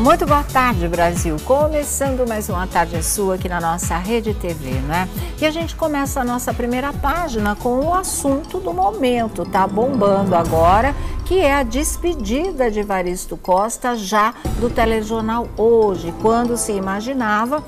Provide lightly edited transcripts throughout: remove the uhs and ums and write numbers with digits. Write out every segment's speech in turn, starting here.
Muito boa tarde, Brasil. Começando mais uma tarde sua aqui na nossa Rede TV, né? E a gente começa a nossa primeira página com o assunto do momento, tá bombando agora, que é a despedida de Evaristo Costa já do Telejornal Hoje, quando se imaginava,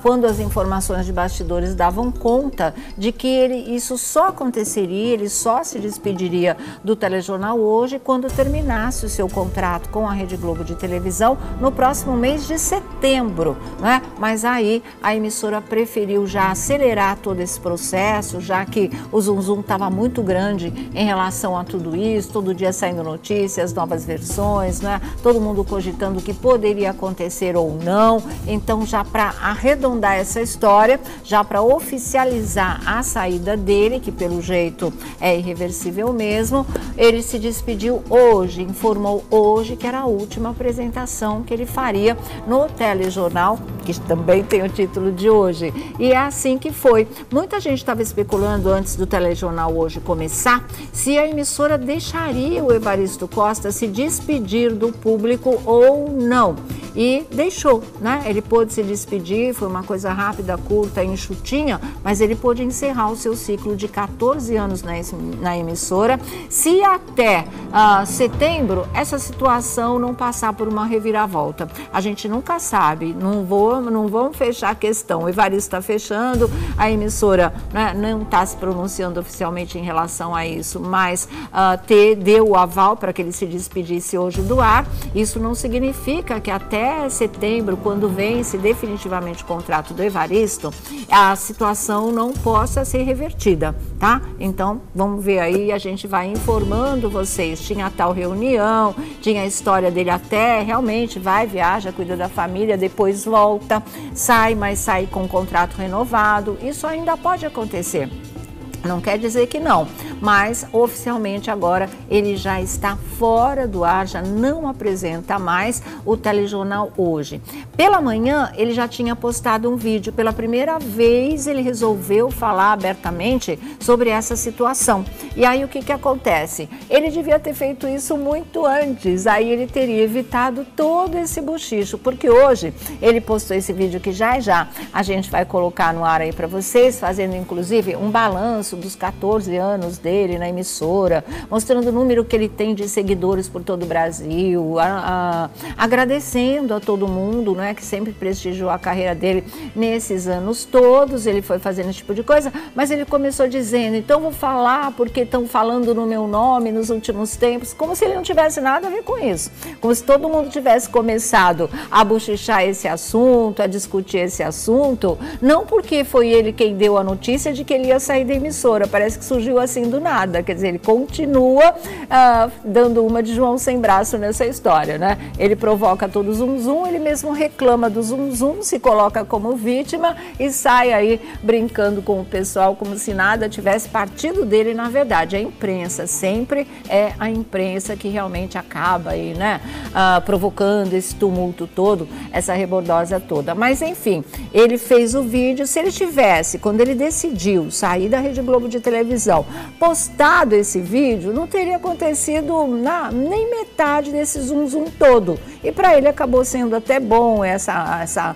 quando as informações de bastidores davam conta de que isso só aconteceria, ele só se despediria do Telejornal Hoje quando terminasse o seu contrato com a Rede Globo de televisão no próximo mês de setembro, né? Mas aí a emissora preferiu já acelerar todo esse processo, já que o zum estava muito grande em relação a tudo isso, todo dia saindo notícias, novas versões, né? Todo mundo cogitando o que poderia acontecer ou não. Então, já para arredondar essa história, já para oficializar a saída dele, que pelo jeito é irreversível mesmo, ele se despediu hoje, informou hoje que era a última apresentação que ele faria no Telejornal, que também tem o título de hoje. E é assim que foi. Muita gente estava especulando antes do Telejornal Hoje começar se a emissora deixaria o Evaristo Costa se despedir do público ou não. E deixou, né? Ele pôde se despedir, foi uma coisa rápida, curta, enxutinha, mas ele pôde encerrar o seu ciclo de 14 anos na emissora, se até setembro essa situação não passar por uma reviravolta. A gente nunca sabe, não vamos fechar a questão. O Evaristo está fechando, a emissora, né, não está se pronunciando oficialmente em relação a isso, mas deu o aval para que ele se despedisse hoje do ar. Isso não significa que até setembro, quando vence definitivamente o contrato do Evaristo, a situação não possa ser revertida, tá? Então, vamos ver aí, a gente vai informando vocês. Tinha tal reunião, tinha a história dele até, realmente vai, viaja, cuida da família, depois volta, sai, mas sai com o contrato renovado. Isso ainda pode acontecer. Não quer dizer que não, mas oficialmente agora ele já está fora do ar, já não apresenta mais o Telejornal Hoje. Pela manhã ele já tinha postado um vídeo, pela primeira vez ele resolveu falar abertamente sobre essa situação. E aí o que acontece? Ele devia ter feito isso muito antes, aí ele teria evitado todo esse bochicho, porque hoje ele postou esse vídeo que já a gente vai colocar no ar aí para vocês, fazendo inclusive um balanço dos 14 anos dele na emissora, mostrando o número que ele tem de seguidores por todo o Brasil, agradecendo a todo mundo, né, que sempre prestigiou a carreira dele nesses anos todos. Ele foi fazendo esse tipo de coisa, mas ele começou dizendo, então vou falar porque estão falando no meu nome nos últimos tempos, como se ele não tivesse nada a ver com isso, como se todo mundo tivesse começado a bochichar esse assunto, a discutir esse assunto, não porque foi ele quem deu a notícia de que ele ia sair da emissora. Parece que surgiu assim do nada, quer dizer, ele continua dando uma de João sem braço nessa história, né? Ele provoca todo o zum, ele mesmo reclama do zum, se coloca como vítima e sai aí brincando com o pessoal como se nada tivesse partido dele. Na verdade, a imprensa sempre é a imprensa que realmente acaba aí, né? Provocando esse tumulto todo, essa rebordosa toda. Mas enfim, ele fez o vídeo. Se ele tivesse, quando ele decidiu sair da Rede Globo de televisão, postado esse vídeo, não teria acontecido nem metade desse zum todo. E para ele acabou sendo até bom essa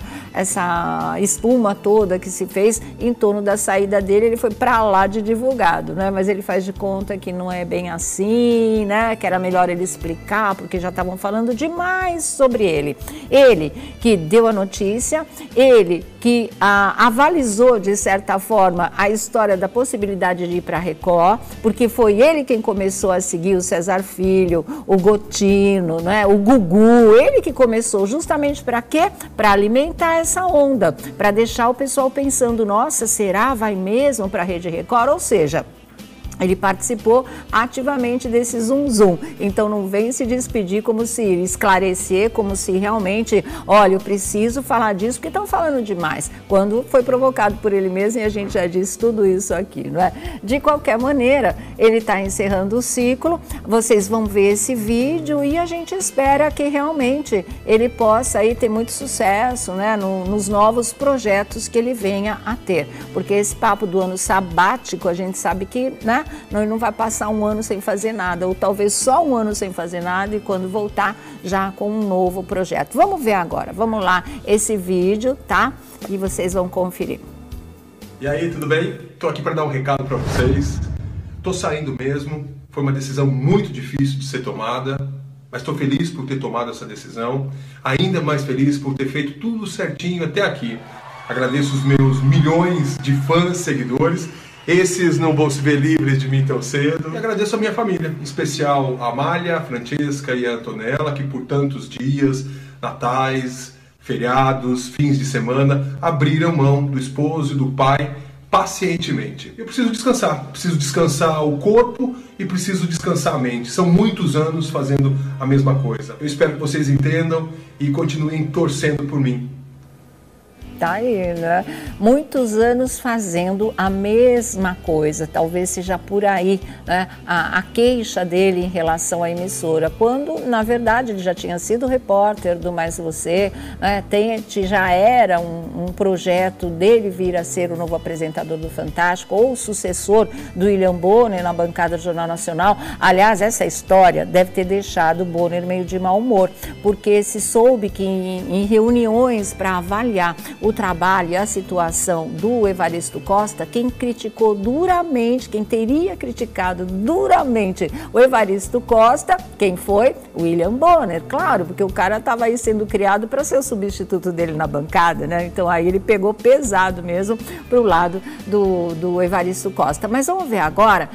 espuma toda que se fez em torno da saída dele. Ele foi para lá de divulgado, né? Mas ele faz de conta que não é bem assim, né? Que era melhor ele explicar, porque já estavam falando demais sobre ele. Ele que deu a notícia, ele que avalizou de certa forma a história da possibilidade de ir para a Record, porque foi ele quem começou a seguir o César Filho, o Gotino, né, o Gugu, ele que começou justamente para quê? Para alimentar essa onda, para deixar o pessoal pensando, nossa, será? Vai mesmo para a Rede Record? Ou seja, ele participou ativamente desse zum. Então não vem se despedir como se esclarecer, como se realmente, olha, eu preciso falar disso porque estão falando demais. Quando foi provocado por ele mesmo, e a gente já disse tudo isso aqui, não é? De qualquer maneira, ele está encerrando o ciclo. Vocês vão ver esse vídeo e a gente espera que realmente ele possa aí ter muito sucesso, né, nos novos projetos que ele venha a ter. Porque esse papo do ano sabático, a gente sabe que, né, ele não vai passar um ano sem fazer nada, ou talvez só um ano sem fazer nada e quando voltar já com um novo projeto. Vamos ver agora, vamos lá, esse vídeo, tá? E vocês vão conferir. E aí, tudo bem? Tô aqui para dar um recado para vocês. Tô saindo mesmo, foi uma decisão muito difícil de ser tomada, mas estou feliz por ter tomado essa decisão, ainda mais feliz por ter feito tudo certinho até aqui. Agradeço os meus milhões de fãs, seguidores, esses não vão se ver livres de mim tão cedo. E agradeço a minha família, em especial a Amália, a Francesca e a Antonella, que por tantos dias, natais, feriados, fins de semana, abriram mão do esposo e do pai pacientemente. Eu preciso descansar o corpo e preciso descansar a mente. São muitos anos fazendo a mesma coisa. Eu espero que vocês entendam e continuem torcendo por mim. Tá aí, né? Muitos anos fazendo a mesma coisa, talvez seja por aí, né? A queixa dele em relação à emissora, quando na verdade ele já tinha sido repórter do Mais Você, né? Já era um projeto dele vir a ser o novo apresentador do Fantástico ou o sucessor do William Bonner na bancada do Jornal Nacional. Aliás, essa história deve ter deixado o Bonner meio de mau humor, porque se soube que em reuniões para avaliar o trabalho e a situação do Evaristo Costa, quem criticou duramente, quem teria criticado duramente o Evaristo Costa, quem foi? William Bonner, claro, porque o cara estava aí sendo criado para ser o substituto dele na bancada, né? Então aí ele pegou pesado mesmo para o lado do Evaristo Costa. Mas vamos ver agora,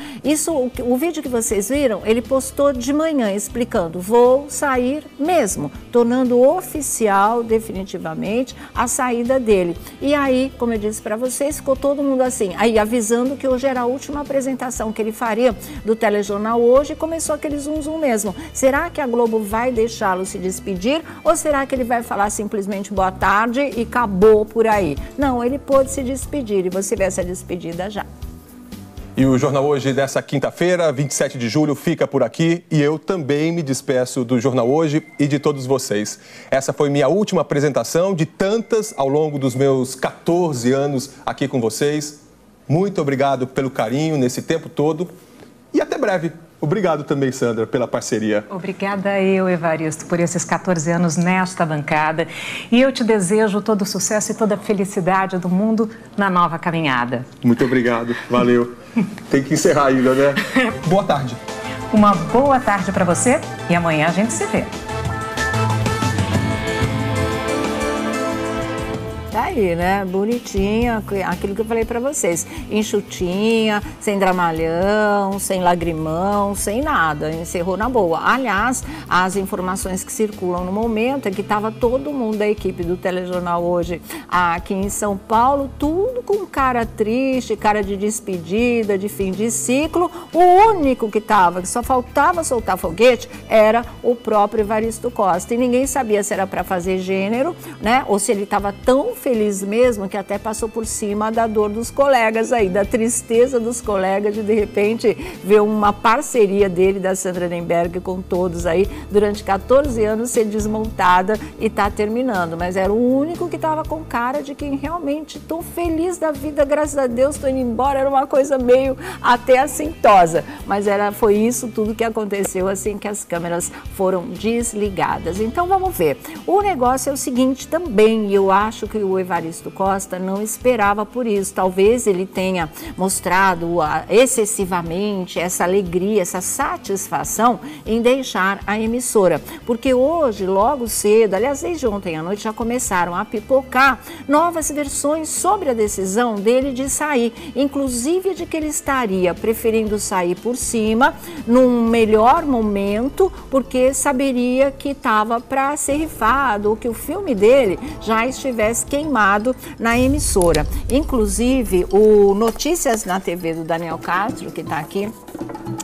o vídeo que vocês viram, ele postou de manhã explicando, vou sair mesmo, tornando oficial definitivamente a saída dele. E aí, como eu disse para vocês, ficou todo mundo assim, aí avisando que hoje era a última apresentação que ele faria do telejornal hoje e começou aquele zum mesmo. Será que a Globo vai deixá-lo se despedir ou será que ele vai falar simplesmente boa tarde e acabou por aí? Não, ele pôde se despedir e você vê essa despedida já. E o Jornal Hoje dessa quinta-feira, 27 de julho, fica por aqui e eu também me despeço do Jornal Hoje e de todos vocês. Essa foi minha última apresentação de tantas ao longo dos meus 14 anos aqui com vocês. Muito obrigado pelo carinho nesse tempo todo e até breve. Obrigado também, Sandra, pela parceria. Obrigada eu, Evaristo, por esses 14 anos nesta bancada. E eu te desejo todo o sucesso e toda a felicidade do mundo na nova caminhada. Muito obrigado, valeu. Tem que encerrar ainda, né? Boa tarde. Uma boa tarde para você e amanhã a gente se vê. Tá aí, né? Bonitinha, aquilo que eu falei pra vocês. Enxutinha, sem dramalhão, sem lagrimão, sem nada. Encerrou na boa. Aliás, as informações que circulam no momento é que tava todo mundo da equipe do Telejornal Hoje aqui em São Paulo, tudo com cara triste, cara de despedida, de fim de ciclo. O único que só faltava soltar foguete, era o próprio Evaristo Costa. E ninguém sabia se era para fazer gênero, né? Ou se ele estava tão feliz mesmo que até passou por cima da dor dos colegas aí, da tristeza dos colegas de repente ver uma parceria dele, da Sandra Nemberg, com todos aí durante 14 anos ser desmontada e tá terminando. Mas era o único que estava com cara de quem realmente tô feliz da vida, graças a Deus, tô indo embora. Era uma coisa meio até assintosa, mas foi isso tudo que aconteceu assim que as câmeras foram desligadas. Então vamos ver. O negócio é o seguinte também, e eu acho que o Evaristo Costa não esperava por isso. Talvez ele tenha mostrado excessivamente essa alegria, essa satisfação em deixar a emissora. Porque hoje, logo cedo, aliás, desde ontem à noite, já começaram a pipocar novas versões sobre a decisão dele de sair. Inclusive de que ele estaria preferindo sair por cima, num melhor momento, porque saberia que estava para ser rifado, ou que o filme dele já estivesse queimado na emissora. Inclusive, o Notícias na TV do Daniel Castro, que está aqui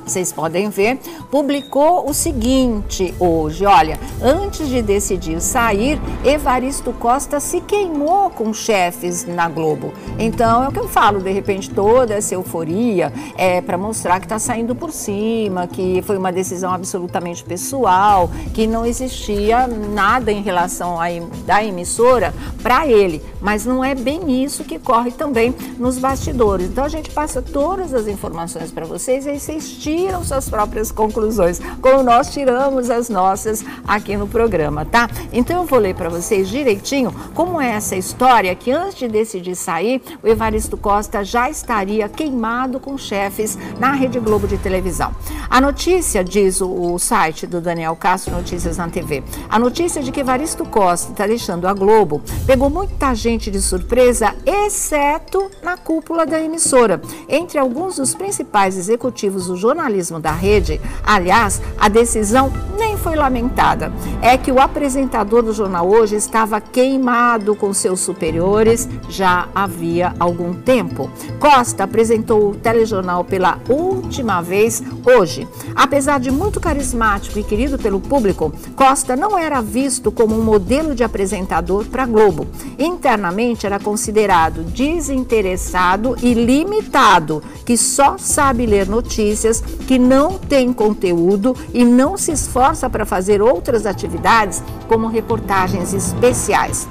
vocês podem ver, publicou o seguinte hoje, olha, antes de decidir sair, Evaristo Costa se queimou com chefes na Globo. Então é o que eu falo, de repente toda essa euforia é para mostrar que está saindo por cima, que foi uma decisão absolutamente pessoal, que não existia nada em relação da emissora para ele, mas não é bem isso que corre também nos bastidores. Então a gente passa todas as informações para vocês e aí vocês tiram suas próprias conclusões, como nós tiramos as nossas aqui no programa, tá? Então eu vou ler para vocês direitinho como é essa história que antes de decidir sair, o Evaristo Costa já estaria queimado com chefes na Rede Globo de televisão. A notícia, diz o site do Daniel Castro, Notícias na TV, a notícia de que Evaristo Costa está deixando a Globo pegou muita gente de surpresa, exceto na cúpula da emissora. Entre alguns dos principais executivos do jornalismo da rede, aliás, a decisão nem foi lamentada. É que o apresentador do Jornal Hoje estava queimado com seus superiores já havia algum tempo. Costa apresentou o telejornal pela última vez hoje. Apesar de muito carismático e querido pelo público, Costa não era visto como um modelo de apresentador para a Globo. Internamente era considerado desinteressado e limitado, que só sabe ler notícias, que não tem conteúdo e não se esforça para fazer outras atividades como reportagens especiais.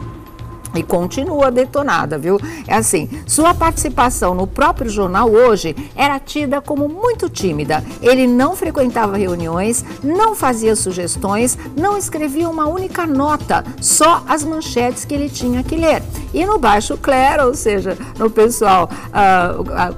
E continua detonada, viu? É assim, sua participação no próprio Jornal Hoje era tida como muito tímida. Ele não frequentava reuniões, não fazia sugestões, não escrevia uma única nota, só as manchetes que ele tinha que ler. E no baixo clero, ou seja, no pessoal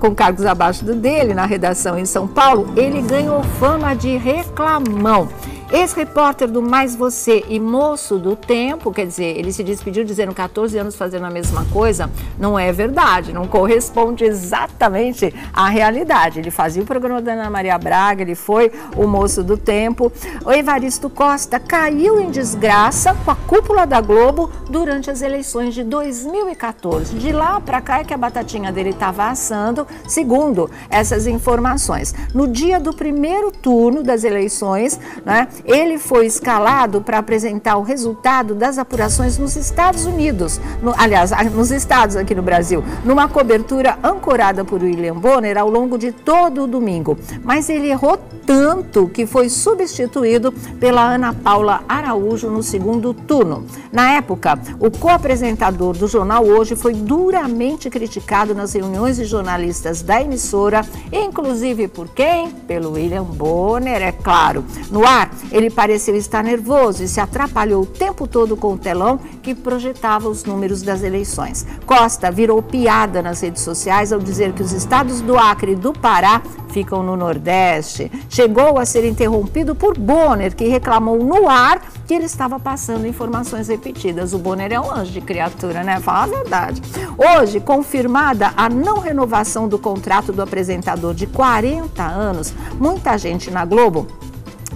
com cargos abaixo do dele, na redação em São Paulo, ele ganhou fama de reclamão. Ex-repórter do Mais Você e moço do Tempo, quer dizer, ele se despediu dizendo 14 anos fazendo a mesma coisa, não é verdade, não corresponde exatamente à realidade. Ele fazia o programa da Ana Maria Braga, ele foi o moço do tempo. O Evaristo Costa caiu em desgraça com a cúpula da Globo durante as eleições de 2014. De lá para cá é que a batatinha dele estava assando, segundo essas informações. No dia do primeiro turno das eleições, né, ele foi escalado para apresentar o resultado das apurações nos Estados Unidos, aliás, nos estados aqui no Brasil, numa cobertura ancorada por William Bonner ao longo de todo o domingo. Mas ele errou tanto que foi substituído pela Ana Paula Araújo no segundo turno. Na época, o co-apresentador do Jornal Hoje foi duramente criticado nas reuniões de jornalistas da emissora, inclusive por quem? Pelo William Bonner, é claro. No ar, ele pareceu estar nervoso e se atrapalhou o tempo todo com o telão que projetava os números das eleições. Costa virou piada nas redes sociais ao dizer que os estados do Acre e do Pará ficam no Nordeste. Chegou a ser interrompido por Bonner, que reclamou no ar que ele estava passando informações repetidas. O Bonner é um anjo de criatura, né? Fala a verdade. Hoje, confirmada a não renovação do contrato do apresentador de 40 anos, muita gente na Globo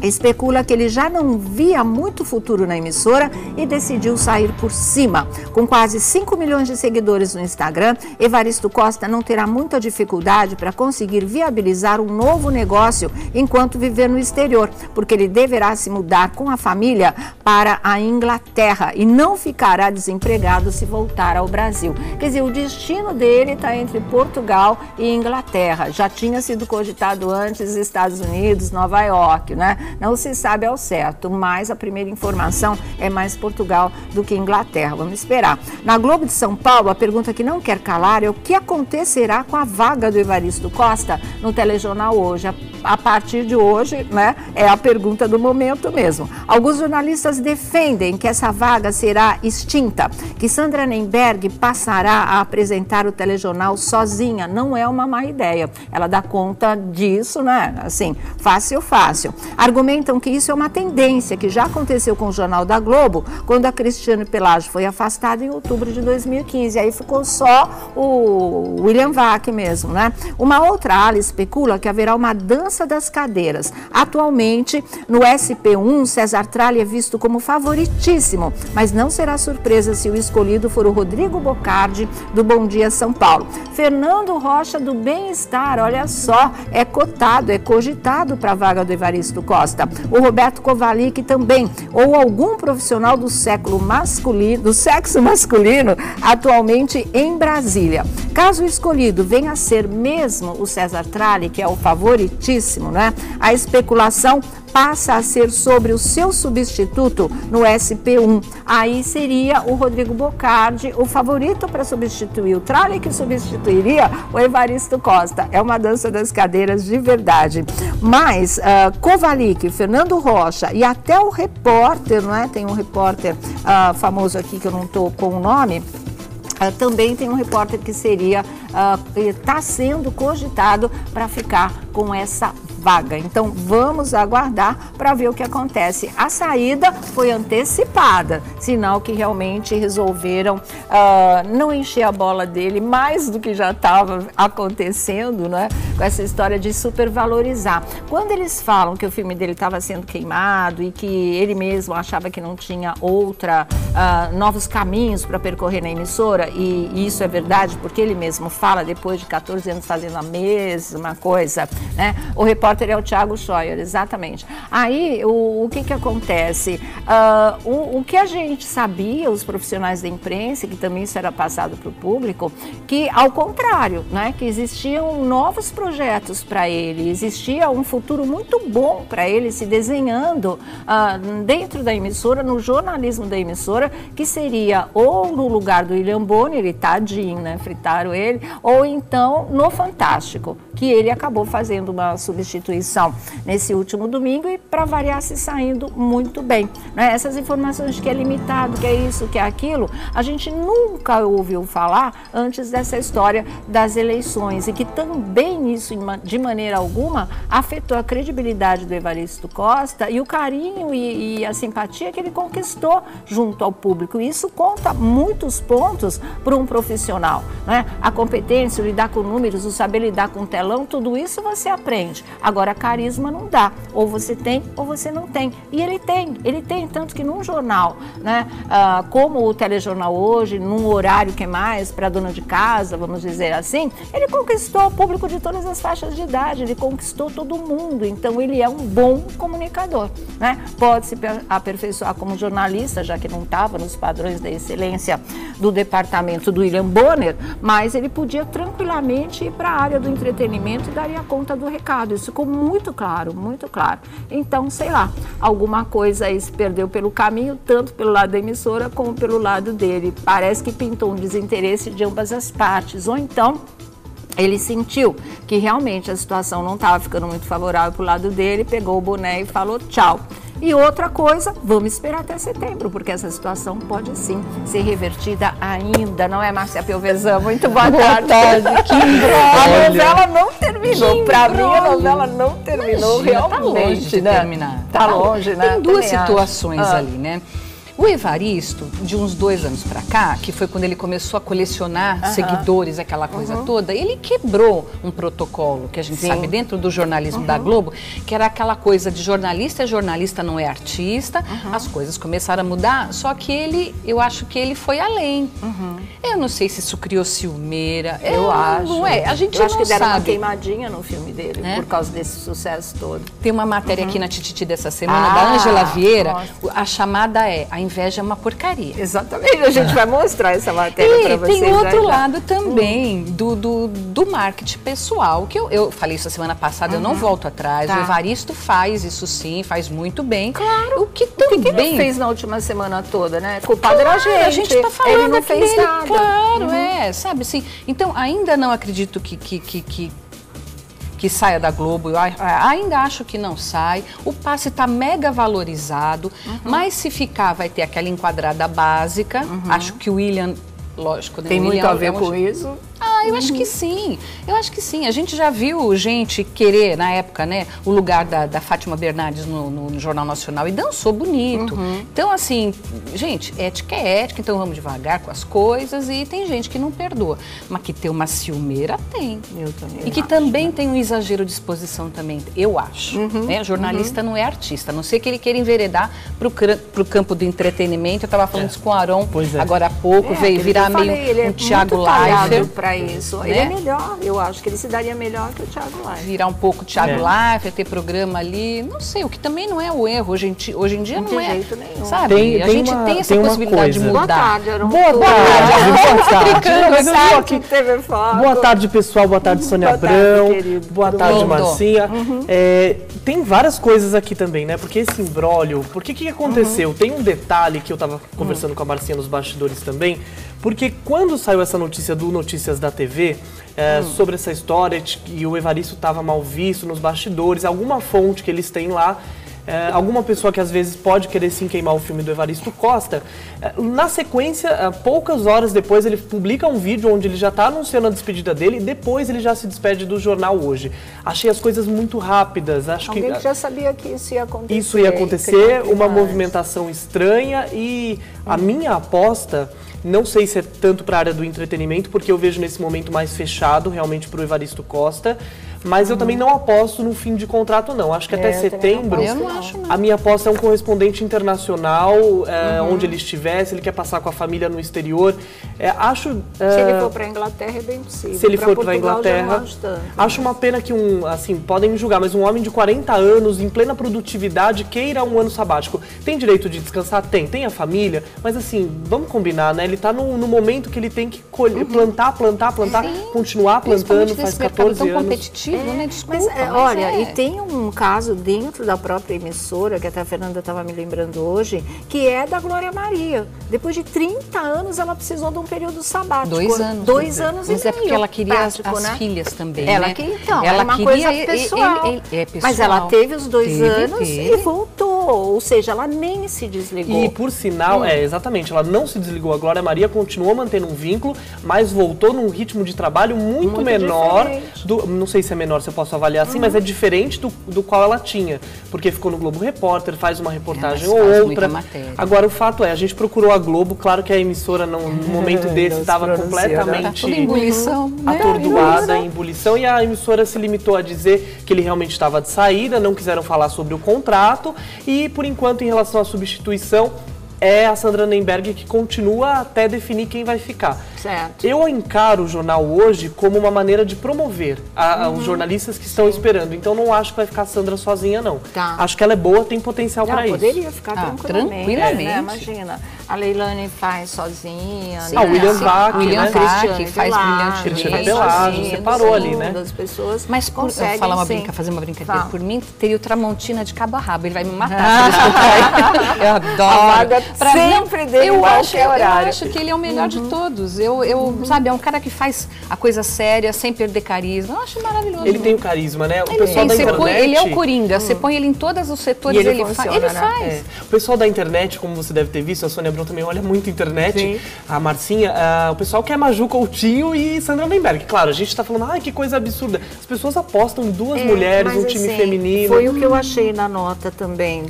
especula que ele já não via muito futuro na emissora e decidiu sair por cima. Com quase 5 milhões de seguidores no Instagram, Evaristo Costa não terá muita dificuldade para conseguir viabilizar um novo negócio enquanto viver no exterior, porque ele deverá se mudar com a família para a Inglaterra e não ficará desempregado se voltar ao Brasil. Quer dizer, o destino dele está entre Portugal e Inglaterra. Já tinha sido cogitado antes Estados Unidos, Nova York, né? Não se sabe ao certo, mas a primeira informação é mais Portugal do que Inglaterra. Vamos esperar. Na Globo de São Paulo, a pergunta que não quer calar é o que acontecerá com a vaga do Evaristo Costa no telejornal Hoje. A partir de hoje, né, é a pergunta do momento mesmo. Alguns jornalistas defendem que essa vaga será extinta, que Sandra Nemberg passará a apresentar o telejornal sozinha. Não é uma má ideia. Ela dá conta disso, né? Assim, fácil. argumentam que isso é uma tendência que já aconteceu com o Jornal da Globo, quando a Cristiane Pelágio foi afastada em outubro de 2015. Aí ficou só o William Vac mesmo, né? Uma outra ala especula que haverá uma dança das cadeiras. Atualmente, no SP1, César Tralli é visto como favoritíssimo, mas não será surpresa se o escolhido for o Rodrigo Bocardi, do Bom Dia São Paulo. Fernando Rocha, do Bem-Estar, olha só, é cotado, é cogitado para a vaga do Evaristo Costa. O Roberto Kovalik também, ou algum profissional do sexo masculino, atualmente em Brasília. Caso o escolhido venha a ser mesmo o César Tralli, que é o favoritíssimo, né? A especulação passa a ser sobre o seu substituto no SP1. Aí seria o Rodrigo Bocardi, o favorito para substituir o Tralli, que substituiria o Evaristo Costa. É uma dança das cadeiras de verdade. Mas Kovalik, Fernando Rocha e até o repórter, não é? Tem um repórter famoso aqui que eu não estou com o nome. Também tem um repórter que seria, está sendo cogitado para ficar com essa vaga. Então, vamos aguardar para ver o que acontece. A saída foi antecipada, sinal que realmente resolveram não encher a bola dele mais do que já estava acontecendo, né? Com essa história de supervalorizar. Quando eles falam que o filme dele estava sendo queimado e que ele mesmo achava que não tinha novos caminhos para percorrer na emissora, e isso é verdade, porque ele mesmo fala, depois de 14 anos fazendo a mesma coisa, né? O repórter é o Thiago Scheuer, exatamente. Aí, o que acontece? O que a gente sabia, os profissionais da imprensa, que também isso era passado para o público, que ao contrário, né? Que existiam novos projetos para ele, existia um futuro muito bom para ele se desenhando dentro da emissora, no jornalismo da emissora, que seria ou no lugar do William Bonner, tadinho, né? Fritaram ele, ou então no Fantástico, que ele acabou fazendo uma substituição nesse último domingo e, para variar, se saindo muito bem, né? Essas informações de que é limitado, que é isso, que é aquilo, a gente nunca ouviu falar antes dessa história das eleições, e que também isso, de maneira alguma, afetou a credibilidade do Evaristo Costa e o carinho e a simpatia que ele conquistou junto ao público. E isso conta muitos pontos para um profissional, né? A competência, o lidar com números, o saber lidar com telão, tudo isso você aprende. Agora, carisma não dá. Ou você tem ou você não tem. E ele tem, tanto que num jornal, né, como o Telejornal Hoje, num horário que é mais para dona de casa, vamos dizer assim, ele conquistou o público de todas as faixas de idade, ele conquistou todo mundo. Então, ele é um bom comunicador, né? Pode se aperfeiçoar como jornalista, já que não estava nos padrões da excelência do departamento do William Bonner, mas ele podia tranquilamente ir para a área do entretenimento e daria conta do recado. Isso ficou muito claro, muito claro. Então, sei lá, alguma coisa aí se perdeu pelo caminho, tanto pelo lado da emissora como pelo lado dele. Parece que pintou um desinteresse de ambas as partes, ou então ele sentiu que realmente a situação não estava ficando muito favorável para o lado dele, pegou o boné e falou tchau. E outra coisa, vamos esperar até setembro, porque essa situação pode sim ser revertida ainda, não é, Márcia Pelvezan? Muito boa tarde. A novela não terminou, para mim a novela não terminou. Imagina, realmente, tá longe de terminar. Tá longe, né? Tem duas situações ali, né? O Evaristo, de uns 2 anos pra cá, que foi quando ele começou a colecionar seguidores, aquela coisa toda, ele quebrou um protocolo que a gente sabe dentro do jornalismo da Globo, que era aquela coisa de jornalista é jornalista, não é artista. As coisas começaram a mudar, só que eu acho que ele foi além. Eu não sei se isso criou ciumeira. Eu acho. Não é, a gente eu acho não que deram sabe. Uma queimadinha no filme dele, por causa desse sucesso todo. Tem uma matéria aqui na Tititi dessa semana, da Ângela Vieira. A chamada é: a inveja é uma porcaria. Exatamente, a gente vai mostrar essa matéria para vocês. E tem outro lado também do marketing pessoal, que eu falei isso a semana passada, eu não volto atrás. O Evaristo faz isso sim, faz muito bem. Claro. O que também ele fez na última semana toda, né? Culpado era a gente. A gente tá falando, ele não fez nada. Claro, sabe assim. Então, ainda não acredito que saia da Globo, eu ainda acho que não sai. O passe está mega valorizado, mas se ficar vai ter aquela enquadrada básica. Acho que o William, lógico, né? Tem muito a ver com isso. Eu acho que sim. Eu acho que sim. A gente já viu gente querer, na época, né, o lugar da Fátima Bernardes no Jornal Nacional e dançou bonito. Então, assim, gente, ética é ética, então vamos devagar com as coisas e tem gente que não perdoa. Mas que tem uma ciumeira, tem. Eu também E que acho, também tem um exagero de exposição também, eu acho. Né? Jornalista não é artista, a não ser que ele queira enveredar pro campo do entretenimento. Eu estava falando isso com o Aron agora há pouco, veio virar meio um Thiago Leifert para isso. Né? Ele é melhor, eu acho que ele se daria melhor que o Thiago Leifert. Virar um pouco Thiago Leifert, ter programa ali, não sei, o que também não é o erro. Hoje em dia não é. De jeito nenhum. Sabe? A gente tem essa possibilidade de mudar. Boa tarde, Aron. Boa tarde. Mas eu aqui TV Foco. Boa tarde, pessoal. Boa tarde, Sônia Abrão. Boa tarde, Marcinha. Tem várias coisas aqui também, né? Porque esse imbróglio, por que aconteceu? Tem um detalhe que eu tava conversando com a Marcinha nos bastidores também, porque quando saiu essa notícia do Notícias da TV, sobre essa história de que o Evaristo estava mal visto nos bastidores, alguma fonte que eles têm lá, alguma pessoa que às vezes pode querer sim queimar o filme do Evaristo Costa, na sequência, poucas horas depois, ele publica um vídeo onde ele já está anunciando a despedida dele e depois ele já se despede do jornal Hoje. Achei as coisas muito rápidas. Alguém que já sabia que isso ia acontecer. Isso ia acontecer, uma movimentação estranha e a minha aposta... Não sei se é tanto para a área do entretenimento, porque eu vejo nesse momento mais fechado realmente para o Evaristo Costa, mas eu também não aposto no fim de contrato, não. Acho que até setembro, eu não acho, não. A minha aposta é um correspondente internacional, onde ele estiver, se ele quer passar com a família no exterior. Se ele for para a Inglaterra, é bem possível. Se ele for para a Inglaterra, acho uma pena que podem me julgar, mas um homem de 40 anos, em plena produtividade, queira um ano sabático. Tem direito de descansar? Tem a família, mas assim, vamos combinar, né? Ele está no momento que ele tem que colher, plantar, continuar plantando, faz 14 tão anos. Competitivo, né? Desculpa, e tem um caso dentro da própria emissora, que até a Fernanda estava me lembrando hoje, que é da Glória Maria. Depois de 30 anos, ela precisou de um período sabático. 2 anos. 2 anos mas e meio. é porque ela queria as né? filhas também, ela né? Ela uma coisa pessoal. Pessoal. Mas ela teve os 2 anos e voltou. Ou seja, ela nem se desligou. E por sinal, exatamente, ela não se desligou. A Glória Maria continuou mantendo um vínculo, mas voltou num ritmo de trabalho muito menor. Não sei se é menor, se eu posso avaliar assim, mas é diferente do qual ela tinha. Porque ficou no Globo Repórter, faz uma reportagem ou outra. Agora, o fato é, a gente procurou a Globo, claro que a emissora, num momento desse, estava completamente em ebulição, atordoada, em ebulição, e a emissora se limitou a dizer que ele realmente estava de saída, não quiseram falar sobre o contrato, e, por enquanto, em relação à substituição, é a Sandra Nemberg que continua até definir quem vai ficar. Certo. Eu encaro o jornal Hoje como uma maneira de promover os jornalistas que estão esperando. Então não acho que vai ficar a Sandra sozinha, não. Acho que ela é boa, tem potencial para isso. Poderia ficar tranquilamente. Né? Imagina, a Leilane faz sozinha. Sim, o William Vac, que faz brilhantemente. Cristiane Pelagio, separou ali, né? Das pessoas. Mas conseguem fazer uma brincadeira. Por mim, teria o Tramontina de cabo a rabo. Ele vai me matar. Eu adoro. Sempre dele em qualquer horário. Eu acho que ele é o melhor de todos. Sabe, é um cara que faz a coisa séria, sem perder carisma. Eu acho maravilhoso. Ele tem o carisma, né? O pessoal da internet... Ele é o Coringa. Você põe ele em todos os setores, ele faz. O pessoal da internet, como você deve ter visto, a Sônia Abrão também olha muito internet. Sim. A Marcinha, o pessoal quer Maju Coutinho e Sandra Nemberg. Claro, a gente tá falando, que coisa absurda. As pessoas apostam em 2 mulheres, um time feminino. Foi o que eu achei na nota também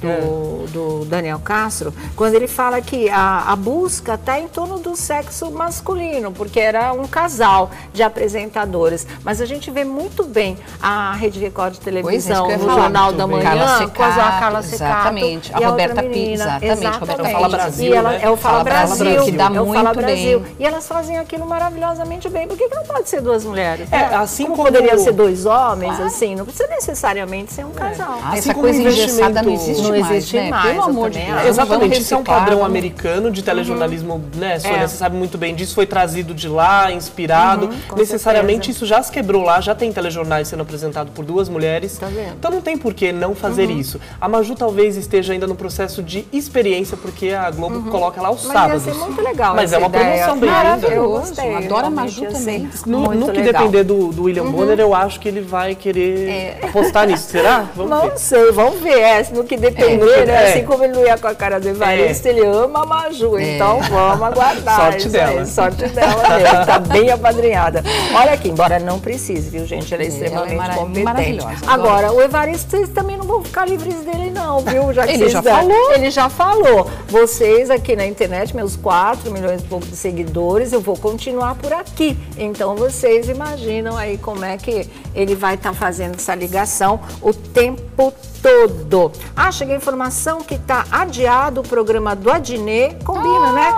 do Daniel Castro, quando ele fala que a busca está em torno do sexo masculino, porque era um casal de apresentadoras. Mas a gente vê muito bem a Rede Record de televisão, no Jornal da Manhã, com a Carla Secato. Exatamente. A Roberta Pisa. Exatamente. Roberta Fala Brasil, né? É o Fala Brasil, que dá muito bem. E elas fazem aquilo maravilhosamente bem. Por que não pode ser 2 mulheres? Assim como poderiam ser 2 homens, assim, não precisa necessariamente ser um casal. Essa coisa engessada não existe mais, pelo amor de Deus. Exatamente, isso é um padrão americano de telejornalismo, né, Sônia, você sabe muito bem disso, foi trazido de lá, inspirado. Necessariamente isso já se quebrou lá, já tem telejornais sendo apresentados por 2 mulheres. Tá vendo? Então não tem por que não fazer isso. A Maju talvez esteja ainda no processo de experiência, porque a Globo coloca coloca lá aos Mas sábados. ia ser muito legal. Mas é uma promoção bem maravilhosa. Eu gostei. Adoro a Maju realmente, também. assim, No muito que legal. depender do William Bonner, eu acho que ele vai querer apostar nisso. Será? Vamos ver. Não sei, vamos ver. No que depender, né? Assim como ele não ia com a cara do Evaristo, ele ama a Maju. Então vamos aguardar. Sorte isso dela. aí, sorte dela mesmo. Tá bem apadrinhada. Olha aqui, embora não precise, viu, gente? Ela é extremamente competente. maravilhosa. Agora, o Evaristo, vocês também não vão ficar livres dele, não, viu? Já que Ele vocês já deram. falou. Ele já falou. Vocês aqui na internet, meus 4 milhões e pouco de seguidores, eu vou continuar por aqui. Então vocês imaginam aí como é que ele vai estar fazendo essa ligação o tempo todo. Chega a informação que está adiado o programa do Adnet, combina, né?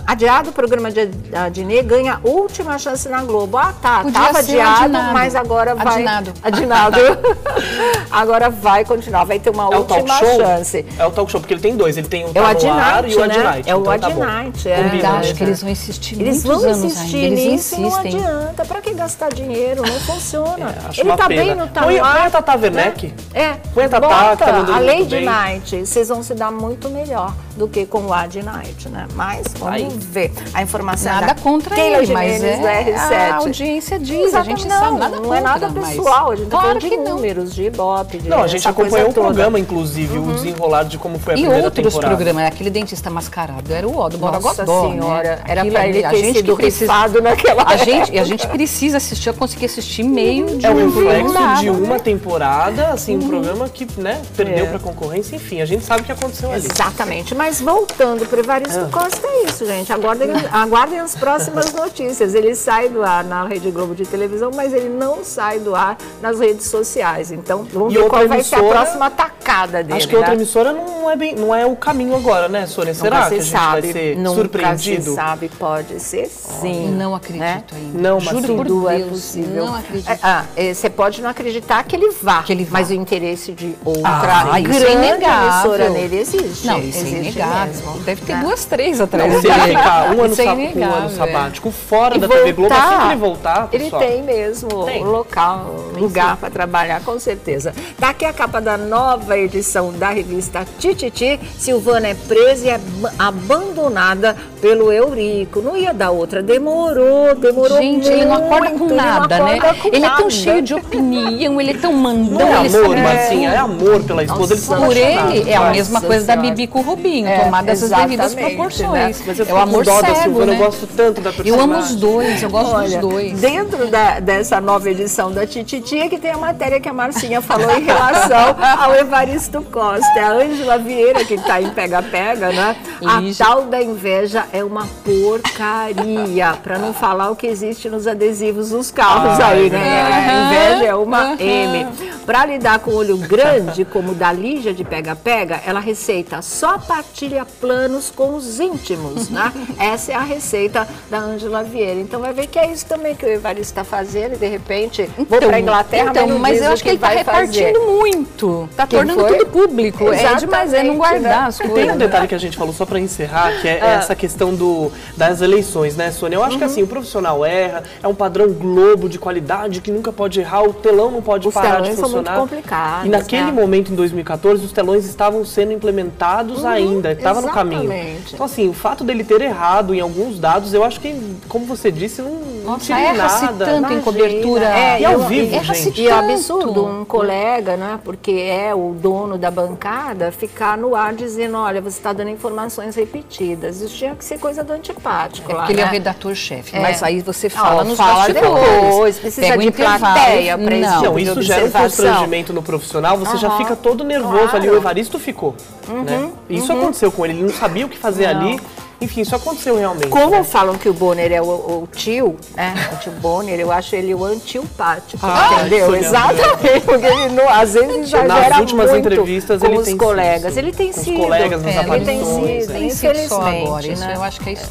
Adiado o programa de Adnet, ganha última chance na Globo. Tava ser adiado, mas agora vai... Adinado. Agora vai continuar, vai ter uma última chance. É o talk show, porque ele tem dois, ele tem o Tá Ad No Ar Night, e o né? Ad Night. É o então Ad tá bom. Night, Combina, Eu acho né? que eles vão insistir Eles muitos vão anos insistir ainda. Eles nisso e não insistem. adianta. Pra que gastar dinheiro? Não funciona. Acho Ele uma tá pena. bem no Tá Põe No Ar, a Tata Werneck. É, Põe a Tatá, que tá mandando a muito Lady bem. Night, vocês vão se dar muito melhor do que com o Ad Night, né? Mas vamos ver. A informação Nada da contra Keila ele, mas Gimenez do R7. a audiência diz, a gente Exato, sabe, nada não é nada contra, mas- pessoal, a gente tá Claro falando de que não. números, de Ibope, de Não, a gente essa coisa acompanhou o toda. programa, inclusive, o desenrolar de como foi a E primeira outros temporada. programas, aquele dentista mascarado, era o ó do Nossa Borogodó, senhora, né? era Aquilo pra ele ali, ter sido precisa- rifado naquela E a gente precisa assistir, eu consegui assistir meio de É um um reflexo lado, de uma né? temporada, assim, um programa que, né, perdeu pra concorrência, enfim, a gente sabe o que aconteceu ali. Exatamente, mas voltando para o Evaristo Costa, é isso, gente. Aguardem as próximas notícias. Ele sai do ar na Rede Globo de televisão, mas ele não sai do ar nas redes sociais. Então, vamos E ver outra qual vai ser a emissora- próxima tacada dele. Acho que outra né? emissora não é o caminho agora, né, Sônia? Será Nunca que a se gente vai sabe, ser nunca surpreendido? se sabe, pode ser sim. Não acredito né? ainda. Não, mas Juro por Tudo é Deus, possível. não acredito. Você pode não acreditar que ele vá, Que ele vá. mas o interesse de outra Isso grande é inegável. emissora nele existe. Não, isso é existe inegável. mesmo, Deve ter né? 2, 3 atrás Não, se ele dele. ficar um ano, Isso é com um ano inegável, sabático fora E da TV Globo, assim que ele voltar, ele pessoal. tem mesmo Tem. um local, um lugar para trabalhar, com certeza. Tá aqui a capa da nova edição da revista Tititi. Silvana é presa e é abandonada pelo Eurico. Não ia dar outra, demorou Gente, muito. ele não acorda com ele não nada, né? acorda com Ele é tão nada. cheio de opinião, ele é tão mandão. Não é ele amor, sabe Marcinha, é amor pela esposa. Eles Nossa, são por apaixonados. ele, é a Nossa mesma coisa da Senhora. Bibi com o Rubinho, É, tomadas as devidas exatamente, proporções. né? Mas eu É fico o com amor dó da cego, Silvana, né? eu gosto tanto da personagem. Eu amo os dois, eu gosto Olha, dos dois. dentro dessa nova edição da Tititi é que tem a matéria que a Marcinha falou em relação ao Evaristo Costa. É a Ângela Vieira que está em pega-pega, né? Isso. A tal da inveja é uma porcaria, para não falar o que existe nos adesivos dos carros aí, né? A inveja é uma M. Para lidar com o olho grande, como o da Lígia de pega-pega, ela receita só partilha planos com os íntimos, né? Essa é a receita da Ângela Vieira. Então vai ver que é isso também que o Evaristo está fazendo e de repente vou para a Inglaterra, então, não mas diz eu o acho que ele está vai repartindo fazer. muito. Tá Quem tornando foi? tudo público. É demais, é não Exatamente, guardar né? as Tem coisas. um detalhe que a gente falou só pra encerrar, que é essa questão das eleições, né, Sônia? Eu acho que assim, o profissional erra, é um padrão Globo de qualidade que nunca pode errar, o telão não pode Os parar de telões são muito funcionar. complicados, E naquele né? momento, em 2014, os telões estavam sendo implementados ainda, estava no caminho. exatamente. Então assim, o fato dele ter errado em alguns dados, eu acho que, como você disse, não Nossa, tira erra-se nada. tanto em Imagina. cobertura. E ao vivo, erra-se gente. E é tanto. absurdo um colega, né, porque é o dono da bancada, ficar no ar dizendo, olha, você está dando informações repetidas. Isso tinha que ser coisa do antipático lá, Porque ele é o né? redator-chefe, É. mas aí você fala nos fala bastidores. depois, precisa Pega o de intervalo. plateia pra isso. Não, Não, isso gera um observação. constrangimento no profissional, você já fica todo nervoso Claro. ali, o Evaristo ficou. Né? Isso aconteceu com ele, ele não sabia o que fazer ali. Enfim, isso aconteceu realmente. Como falam que o Bonner é o tio, né? O tio Bonner, eu acho ele o antipático, entendeu? Sônia, Exatamente, porque ele não, às vezes exagera Nas últimas muito entrevistas com ele os tem colegas. sido, Ele tem com os sido. colegas nas ele tem aparições, sido, Tem sido só infelizmente, agora, isso né? eu acho que é isso.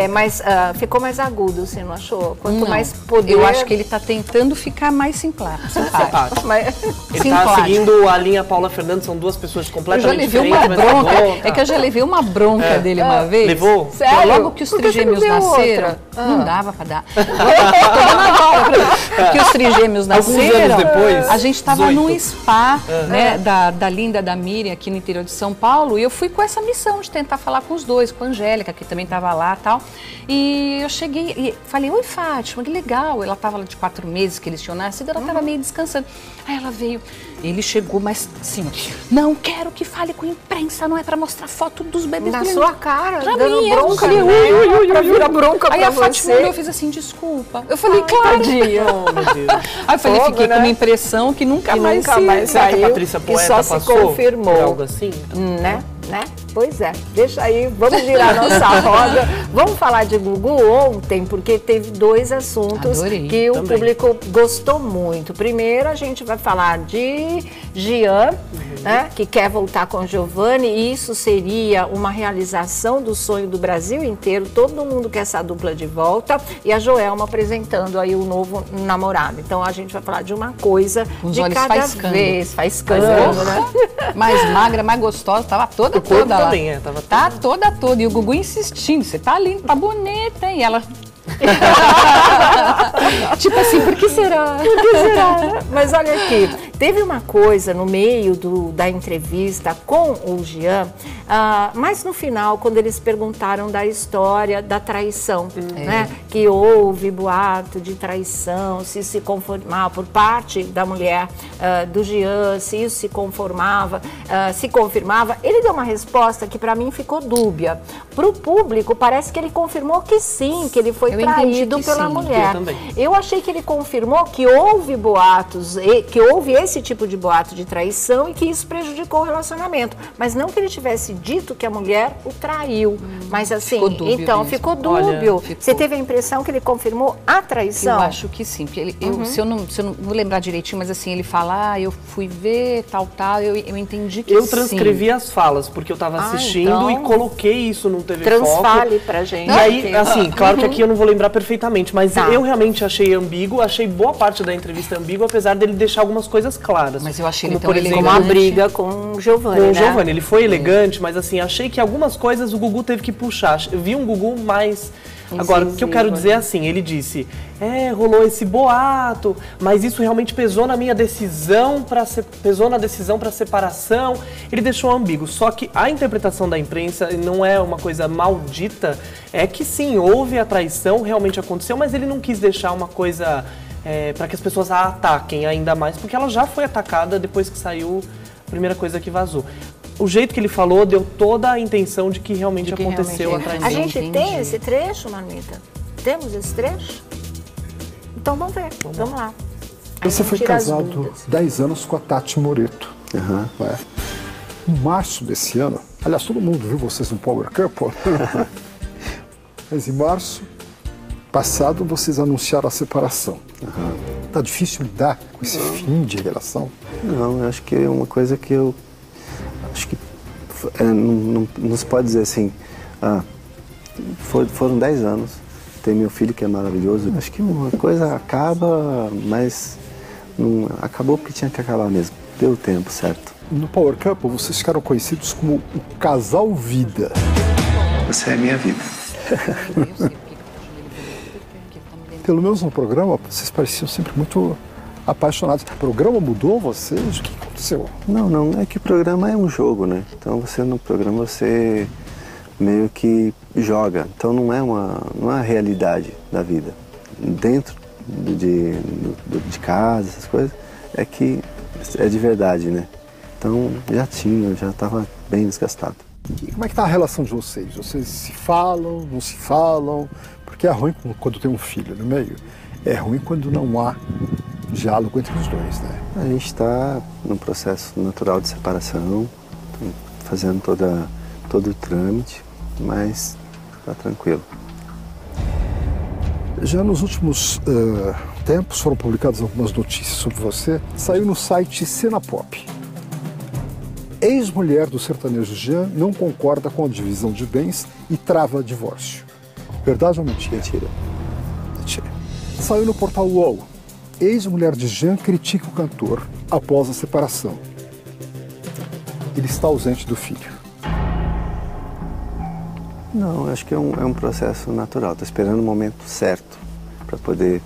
Mas ficou mais agudo, você não achou? Quanto Não, mais poder... eu acho que ele está tentando ficar mais simpático. Simpático. Mas- Ele tá simpático. seguindo a linha Paula Fernandes, são duas pessoas Eu já completamente levei diferentes. uma mas tá bronca. bom, É que eu já levei uma bronca dele uma vez. Levou? Separou? Sério? Logo que os trigêmeos nasceram, não dava pra dar. Que os trigêmeos nasceram, depois, a gente estava 18. num spa, né, da Linda, da Miriam, aqui no interior de São Paulo, e eu fui com essa missão de tentar falar com os dois, com a Angélica, que também estava lá e tal. E eu cheguei e falei, oi Fátima, que legal. Ela estava lá de 4 meses que eles tinham nascido, ela estava meio descansando. Aí ela veio, ele chegou, mas assim, não quero que fale com a imprensa, não é para mostrar foto dos bebês. Na sua cara, pra dando mim, bronca, eu falei, né? Pra virar bronca aí pra a Fátima você. olhou, eu fiz assim, desculpa. Eu falei, claro. Tadinha. Oh, meu Deus. Aí eu falei, Fogo, fiquei né? com uma impressão que nunca mais Será que a Saiu, Patrícia que Poeta só se passou confirmou? por algo assim? Né? Pois é, deixa aí, vamos virar nossa roda. Vamos falar de Gugu ontem, porque teve 2 assuntos Adorei, que o também. público gostou muito. Primeiro, a gente vai falar de Gian, né, que quer voltar com Giovanni, e isso seria uma realização do sonho do Brasil inteiro. Todo mundo quer essa dupla de volta. E a Joelma apresentando aí o novo namorado. Então, a gente vai falar de uma coisa Os de olhos cada faiscando. vez. Faiscando, né? mais magra, mais gostosa, tava toda O corpo lá. também, tava Tá toda. E o Gugu insistindo, você tá linda, tá bonita, hein? E ela... tipo assim, por que será? Por que será? Mas olha aqui, teve uma coisa no meio da entrevista com o Gian, mas no final, quando eles perguntaram da história da traição, né? Que houve boato de traição, se conformava por parte da mulher do Gian, se isso se confirmava, ele deu uma resposta que para mim ficou dúbia. Para o público, parece que ele confirmou que sim, que ele foi traído pela mulher. Eu achei que ele confirmou que houve boatos, que houve esse tipo de boato de traição e que isso prejudicou o relacionamento. Mas não que ele tivesse dito que a mulher o traiu. Mas assim, ficou dúbio mesmo. Ficou dúbio. Olha, Você teve a impressão que ele confirmou a traição? Eu acho que sim. Porque se eu não vou lembrar direitinho, mas assim, ele fala, eu fui ver, tal, eu entendi que Eu sim. transcrevi as falas, porque eu tava assistindo então, e coloquei isso no TV Transfale Foco. pra gente. E aí, assim, claro que aqui eu não vou lembrar perfeitamente, mas eu realmente achei ambíguo, achei boa parte da entrevista ambígua, apesar dele deixar algumas coisas claras. Mas eu achei como, ele tão por exemplo, Uma briga com o Giovanni, com o né? Giovanni, ele foi elegante, mas assim, achei que algumas coisas o Gugu teve que puxar. Eu vi um Gugu mais... Agora, o que eu quero dizer é assim, ele disse, rolou esse boato, mas isso realmente pesou na minha decisão, pesou na decisão para separação. Ele deixou ambíguo, só que a interpretação da imprensa não é uma coisa maldita, é que sim, houve a traição, realmente aconteceu, mas ele não quis deixar uma coisa para que as pessoas a ataquem ainda mais, porque ela já foi atacada depois que saiu a primeira coisa que vazou. O jeito que ele falou deu toda a intenção de que realmente aconteceu a traição. A gente tem esse trecho, Manita? Temos esse trecho? Então vamos ver, vamos lá. Você foi casado 10 anos com a Tati Moreto. Em março desse ano, aliás, todo mundo viu vocês no Power Couple, mas em março passado vocês anunciaram a separação. Tá difícil lidar com esse fim de relação? Não, eu acho que é uma coisa que eu... Acho que não se pode dizer assim, foram 10 anos, tem meu filho que é maravilhoso. Acho que uma coisa acaba, mas não, acabou porque tinha que acabar mesmo, deu o tempo certo. No Power Couple, vocês ficaram conhecidos como o casal vida. Você é minha vida. Pelo menos no programa, vocês pareciam sempre muito apaixonados. O programa mudou vocês? O que aconteceu? Não, é que o programa é um jogo, né? Então no programa você meio que joga. Então não é uma realidade da vida. Dentro de casa, essas coisas, é que é de verdade, né? Então já estava bem desgastado. E como é que tá a relação de vocês? Vocês se falam, não se falam? Porque é ruim quando tem um filho no meio. É ruim quando não há diálogo entre os dois, né? A gente está num processo natural de separação, fazendo todo o trâmite, mas está tranquilo. Já nos últimos tempos foram publicadas algumas notícias sobre você. Saiu no site Cena Pop. Ex-mulher do sertanejo Gian não concorda com a divisão de bens e trava divórcio. Verdade ou mentira? Mentira. Saiu no portal UOL. Ex-mulher de Gian critica o cantor após a separação. Ele está ausente do filho. Não, eu acho que é um processo natural. Estou esperando o momento certo para poder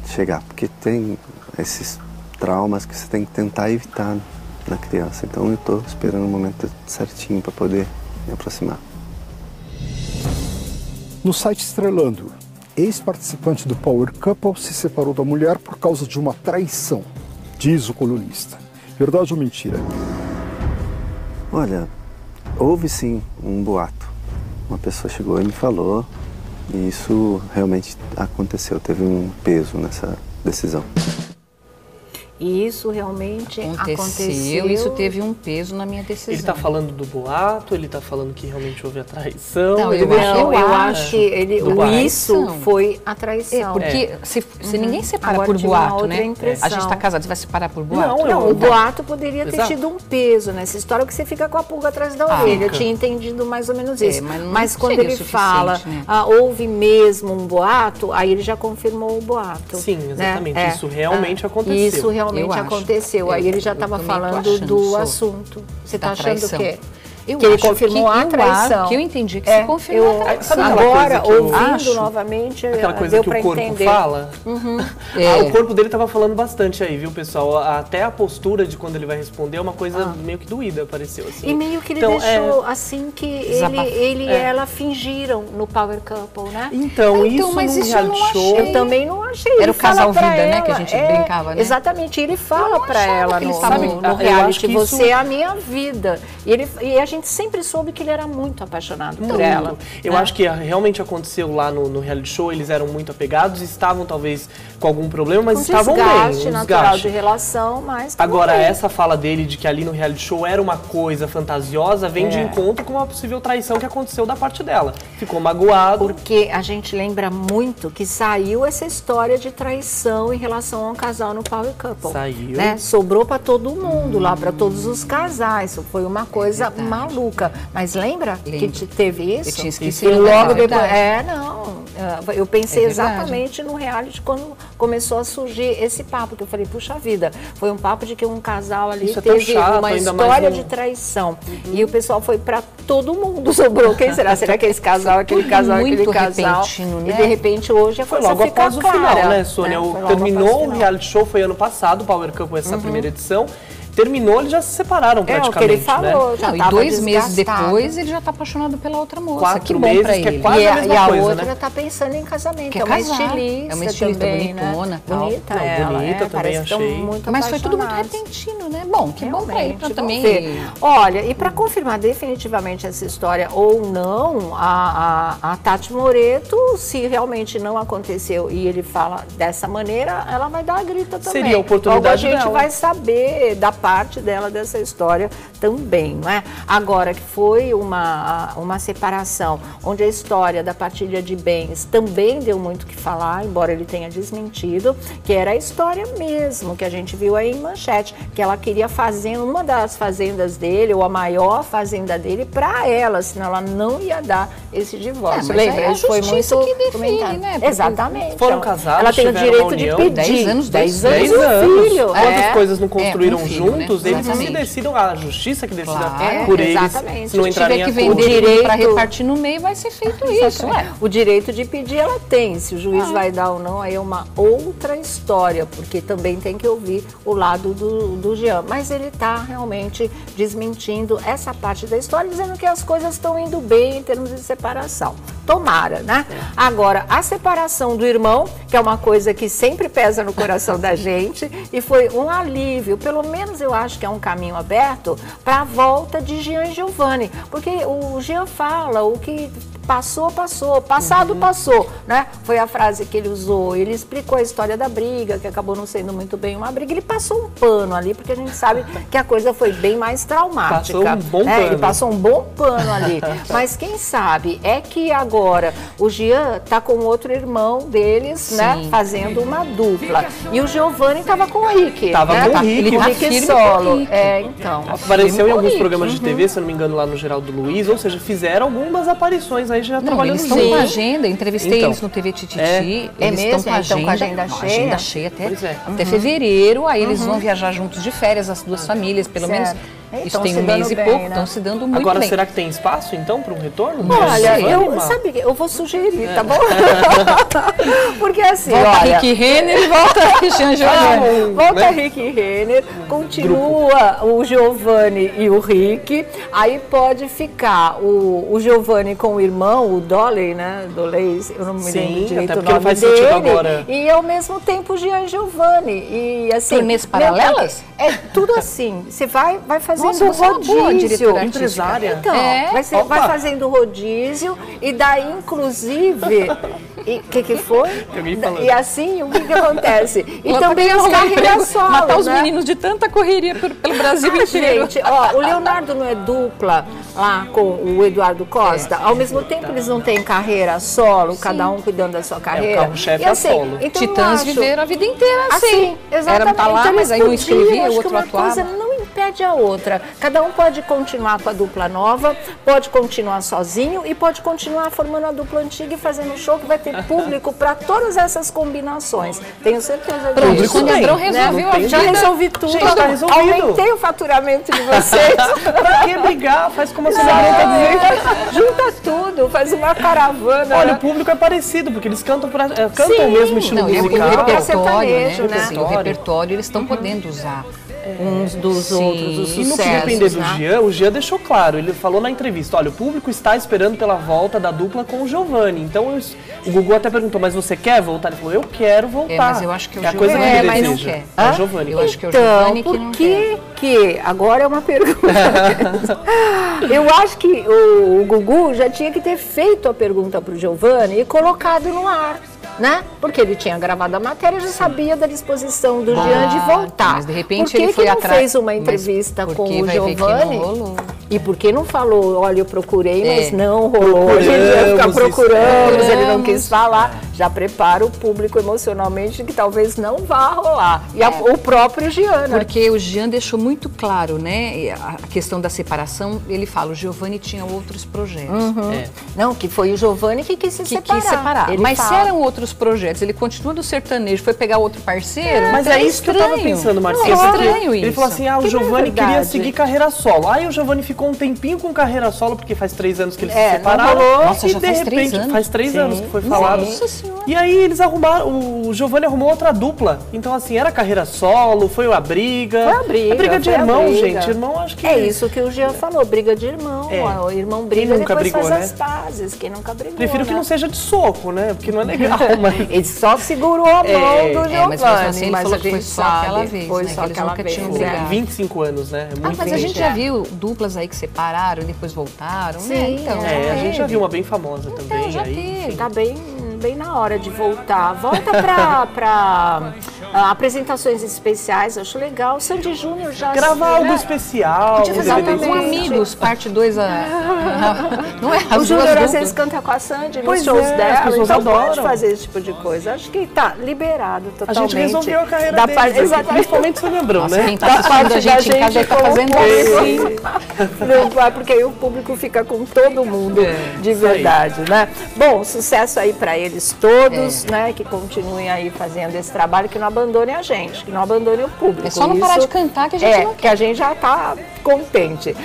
chegar. Porque tem esses traumas que você tem que tentar evitar na criança. Então eu estou esperando o momento certinho para poder me aproximar. No site Estrelando, ex-participante do Power Couple se separou da mulher por causa de uma traição, diz o colunista. Verdade ou mentira? Olha, houve sim um boato. Uma pessoa chegou e me falou, e isso realmente aconteceu, teve um peso nessa decisão. E isso realmente aconteceu. Isso teve um peso na minha decisão. Ele está falando do boato, ele está falando que realmente houve a traição. Não, eu acho que isso foi a traição. Porque se ninguém separa agora por boato, né? A gente está casado, você vai separar por boato? Não, o boato poderia ter tido um peso nessa história, que você fica com a pulga atrás da orelha. Eu tinha entendido mais ou menos isso. Mas quando ele fala, né? Houve mesmo um boato, aí ele já confirmou o boato. Sim, exatamente. Né? Isso realmente aconteceu. Isso realmente aconteceu. Aí ele já estava falando do assunto. Você está achando o quê? Que ele confirmou a traição. Que eu entendi que se confirmou a traição. Agora, ouvindo novamente, aquela coisa que o corpo fala. O corpo dele estava falando bastante aí, viu, pessoal? Até a postura de quando ele vai responder é uma coisa meio que doída, pareceu assim. E meio que ele deixou assim que ele e ela fingiram no Power Couple, né? Então isso mas no reality show... Eu também não achei. Era o casal vida, né? Que a gente brincava, né? Exatamente. Ele fala pra ela no reality, você é a minha vida. E a gente sempre soube que ele era muito apaixonado por ela. Eu acho que realmente aconteceu lá no reality show, eles eram muito apegados, estavam talvez com algum problema, mas estavam bem. Desgaste natural de relação, mas... Agora, essa fala dele de que ali no reality show era uma coisa fantasiosa, vem de encontro com uma possível traição que aconteceu da parte dela. Ficou magoado. Porque a gente lembra muito que saiu essa história de traição em relação a um casal no Power Couple. Saiu. Né? Sobrou pra todo mundo lá, pra todos os casais. Foi uma coisa maluca. Mas lembra que teve isso? Eu tinha esquecido. E logo depois... eu pensei exatamente no reality quando começou a surgir esse papo, que eu falei, puxa vida, foi um papo de que um casal ali teve uma história de traição. E o pessoal foi pra todo mundo, sobrou. Quem será? Será que é esse casal, aquele casal, aquele casal? Repentino, né? E de repente hoje a coisa fica clara. Foi logo após o final, né, Sônia? Terminou o reality show, foi ano passado, o Power Couple, essa primeira edição. Terminou, eles já se separaram praticamente, o que ele falou, né? já e 2 meses depois ele já tá apaixonado pela outra moça. 4 meses, pra ele. Que é quase a mesma e a coisa, outra né? tá pensando em casamento. Quer é uma casar. estilista. É uma estilista também, bonitona, né? tal. Bonita ela, bonita também achei. Muito mas foi tudo muito apaixonados. repentino, né? Bom, que bom pra ele, pra também... Olha, e para confirmar definitivamente essa história ou não, a Tati Moreto, se realmente não aconteceu e ele fala dessa maneira, ela vai dar a grita também. Seria a oportunidade dela. A gente dela. vai saber da parte dela dessa história também, não é? Agora que foi uma separação, onde a história da partilha de bens também deu muito o que falar, embora ele tenha desmentido, que era a história mesmo, que a gente viu aí em Manchete, que ela queria fazenda, uma das fazendas dele, ou a maior fazenda dele, para ela, senão ela não ia dar esse divórcio. Lembra? Isso foi muito que define, né? Exatamente. Foram casados, ela tem o direito de pedir 10 anos, 10 anos. Filho. Quantas coisas não construíram juntos, né? Eles que decidam, a justiça que decida por eles. Exatamente. Se não entrarem que vender para repartir no meio, vai ser feito isso. O direito de pedir ela tem, se o juiz vai dar ou não, aí é uma outra história, porque também tem que ouvir o lado do Jean. Mas ele está realmente desmentindo essa parte da história, dizendo que as coisas estão indo bem em termos de separação. Tomara, né? Agora, a separação do irmão, que é uma coisa que sempre pesa no coração da gente, e foi um alívio, pelo menos eu acho que é um caminho aberto para a volta de Jean e Giovanni, porque o Jean fala, o que passou, passou, passado, passou, né? Foi a frase que ele usou, ele explicou a história da briga, que acabou não sendo muito bem uma briga, ele passou um pano ali, porque a gente sabe que a coisa foi bem mais traumática. Passou um bom pano. Ele passou um bom pano ali, mas quem sabe é que agora o Jean tá com outro irmão deles, né? Fazendo uma dupla. E o Giovanni tava com o Rick. Tava né? com o Rick. Ele tá firme solo. Então. Apareceu em alguns programas de TV, se eu não me engano, lá no Geraldo Luiz, ou seja, fizeram algumas aparições aí já trabalhando eles estão com agenda, entrevistei eles no TV Tititi. Eles estão com a agenda cheia. Pois é. Até fevereiro, aí eles vão viajar juntos de férias, as duas famílias, pelo menos Isso tem um mês e pouco, estão se dando muito bem. Agora, será que tem espaço, então, para um retorno? Olha, eu vou sugerir, tá bom? Porque assim, volta Rick Renner e volta Jean Giovanni. Volta Rick Renner, continua o Giovanni e o Rick, aí pode ficar o Giovanni com o irmão, o Dolly, né? Dolly, eu não me lembro direito o nome dele. Agora. E ao mesmo tempo o Jean Giovanni. E assim, turnês paralelas? É tudo assim. Você vai fazendo rodízio. Empresária. Então, vai fazendo rodízio e daí, inclusive, o que foi? E assim, o que acontece? E também as carreiras solo, matar os meninos de tanta correria pelo Brasil inteiro. Gente, o Leonardo não é dupla lá com o Eduardo Costa? Ao mesmo tempo, eles não têm carreira solo, cada um cuidando da sua carreira. O carro-chefe é solo. Então, Titãs viveram a vida inteira assim. Exatamente. Era pra lá, então, mas aí um escrevia, o outro atuava. Uma coisa não impede a outra. Cada um pode continuar com a dupla nova, pode continuar sozinho e pode continuar formando a dupla antiga e fazendo show que vai ter público para todas essas combinações. Tenho certeza disso. Quando o Abrão resolveu, já resolvi tudo. Gente, tá resolvido. Aumentei o faturamento de vocês. Pra que brigar? Faz como a senhora tá dizendo. Junta tudo, faz uma caravana. Olha, o público é parecido, porque eles cantam o mesmo estilo musical. O repertório eles estão podendo usar. Uns dos outros, os sucessos. E no que depender do Jean, o Jean deixou claro, ele falou na entrevista, olha, o público está esperando pela volta da dupla com o Giovanni. Então o Gugu até perguntou, mas você quer voltar? Ele falou, eu quero voltar. Mas eu acho que o Giovanni mas não quer. É o Giovanni. Eu acho que é o Giovanni que não quer. Que agora é uma pergunta. Eu acho que o Gugu já tinha que ter feito a pergunta para o Giovanni e colocado no ar. Né? Porque ele tinha gravado a matéria, já sabia da disposição do Jean de voltar. Mas de repente ele foi atrás. Fez uma entrevista com o Giovanni. E por que não falou, olha, eu procurei, mas não rolou. A gente ia ficar procurando, ele não quis falar. Já prepara o público emocionalmente que talvez não vá rolar. E o próprio Jean, né? Porque o Jean deixou muito claro, né? A questão da separação, ele fala, o Giovanni tinha outros projetos. Não, que foi o Giovanni que quis se separar. Mas se eram outros projetos, ele continua do sertanejo, foi pegar outro parceiro. Mas é isso que eu tava pensando, Marcelo. É estranho isso. Ele falou assim, o Giovanni queria seguir carreira solo. Aí o Giovanni ficou um tempinho com carreira solo, porque faz 3 anos que eles se separaram. Nossa, já faz 3 anos. Faz 3 anos que foi falado. Nossa Senhora. E aí eles arrumaram, o Giovanni arrumou outra dupla. Então assim, era carreira solo, foi a briga. Foi a briga. É briga de irmão, gente. Irmão, acho que... É isso que o Jean falou, briga de irmão. O irmão briga e depois brigou, faz as pazes. Quem nunca brigou, Prefiro que não seja de soco, né? Porque não é legal, mas... Ele só segurou a mão do Giovanni. Mas assim, ele falou que foi só aquela vez, foi né? só Que eles nunca tinham brigado. 25 anos, né? É muito mas a gente já viu duplas aí que separaram e depois voltaram, Sim, né? Então, a gente já viu uma bem famosa também. Já aí, teve. Tá bem na hora de voltar. Volta para apresentações especiais, acho legal. O Sandy Júnior já... Gravar algo especial. Com Amigos, parte 2. Não é? O Júnior às vezes canta com a Sandy nos shows dela, as pessoas então adoram. pode fazer esse tipo de coisa. Acho que tá liberado totalmente. A gente resolveu a carreira deles, exatamente. Principalmente o Abrão, né? Quem tá assistindo a gente em casa já tá fazendo isso. Não vai, porque aí o público fica com todo mundo de verdade, né? Bom, sucesso aí para eles todos, né? Que continuem aí fazendo esse trabalho, que não abandonem a gente, que não abandonem o público. É só não parar de cantar que a gente não quer. Que a gente já tá contente.